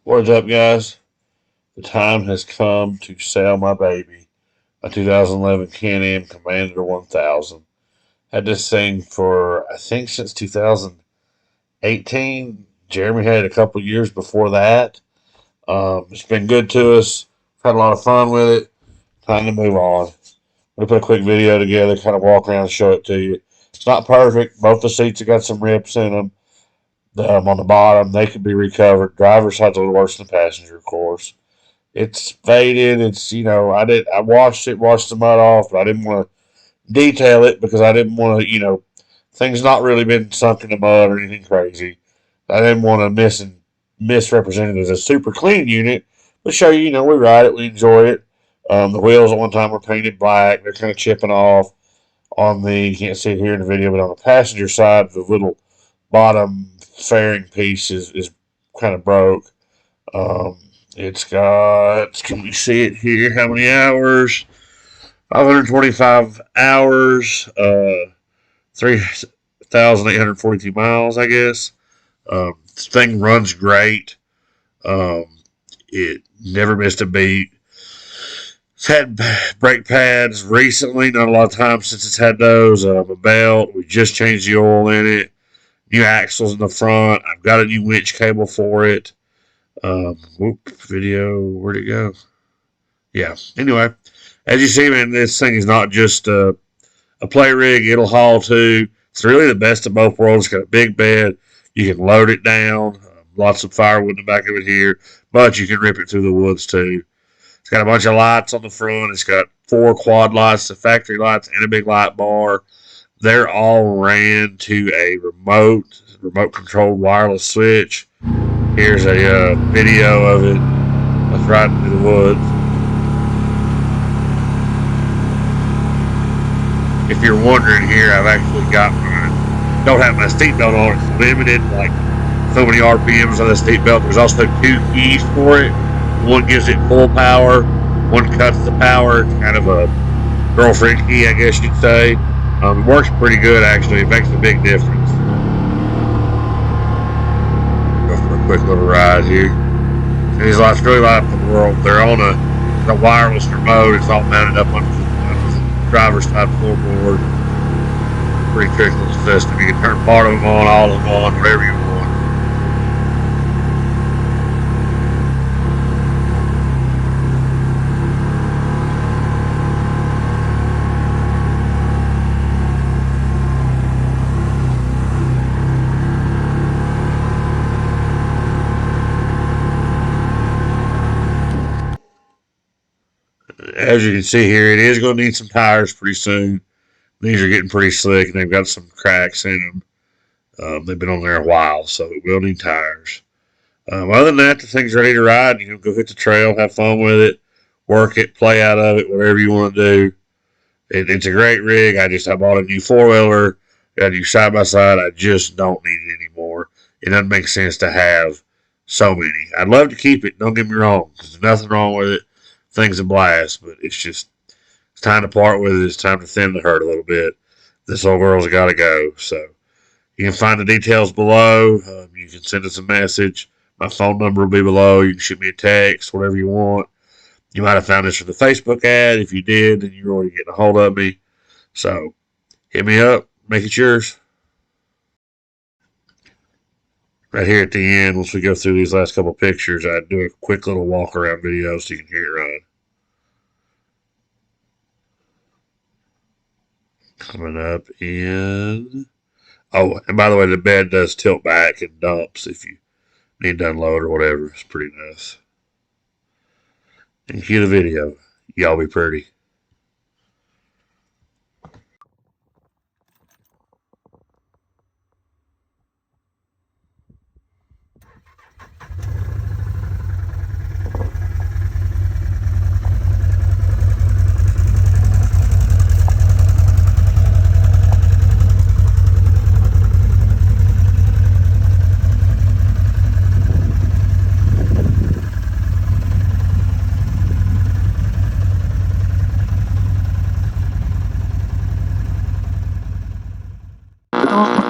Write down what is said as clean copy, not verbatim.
What's up, guys? The time has come to sell my baby, a 2011 Can-Am Commander 1000. Had this thing for, I think, since 2018. Jeremy had it a couple years before that. It's been good to us. Had a lot of fun with it. Time to move on. I'm going to put a quick video together, kind of walk around and show it to you. It's not perfect. Both the seats have got some rips in them. On the bottom, they could be recovered. Driver's side's a little worse than the passenger, of course. It's faded. I washed it, washed the mud off, but I didn't want to detail it because I didn't want to, things not really been sunk in the mud or anything crazy. I didn't want to misrepresent it as a super clean unit, but show you, we ride it, we enjoy it. The wheels at one time were painted black. They're kind of chipping off you can't see it here in the video, but on the passenger side, the little bottom fairing piece is kind of broke. It's got, can we see it here? How many hours? 525 hours, 3,842 miles, I guess. This thing runs great. It never missed a beat. It's had brake pads recently, not a lot of time since it's had those. A belt, we just changed the oil in it. New axles in the front. I've got a new winch cable for it. Video, where'd it go? Yeah, anyway, as you see, man, this thing is not just a play rig. It'll haul too. It's really the best of both worlds. It's got a big bed. You can load it down. Lots of firewood in the back of it here, but you can rip it through the woods too. It's got a bunch of lights on the front. It's got 4 quad lights, the factory lights, and a big light bar. They're all ran to a remote controlled wireless switch. Here's a video of it. Let's ride through the woods. If you're wondering here, I've actually got mine. Don't have my seatbelt on. It's limited, like so many RPMs on the seatbelt. There's also 2 keys for it. One gives it full power. One cuts the power. It's kind of a girlfriend key, I guess you'd say. It works pretty good, actually. It makes a big difference. Go for a quick little ride here. And these lights really light up the world. They're on a wireless remote. It's all mounted up on the driver's side floorboard. Pretty tricky little system. You can turn part of them on, all of them on, whatever you want. As you can see here, it is going to need some tires pretty soon. These are getting pretty slick, and they've got some cracks in them. They've been on there a while, so it will need tires. Other than that, the thing's ready to ride. Go hit the trail, have fun with it, work it, play out of it, whatever you want to do. It's a great rig. I bought a new 4-wheeler, got a new side-by-side. I just don't need it anymore. It doesn't make sense to have so many. I'd love to keep it, don't get me wrong. There's nothing wrong with it. Thing's a blast, but it's time to part with it. It's time to thin the herd a little bit. This old girl's got to go. So you can find the details below. You can send us a message. My phone number will be below. You can shoot me a text, whatever you want. You might have found this from the Facebook ad. If you did, then you're already getting a hold of me. So hit me up. Make it yours. Right here at the end, once we go through these last couple pictures, I do a quick little walk around video so you can hear it run. Coming up in... Oh, and by the way, the bed does tilt back and dumps if you need to unload or whatever. It's pretty nice. And cue the video. Y'all be pretty. out.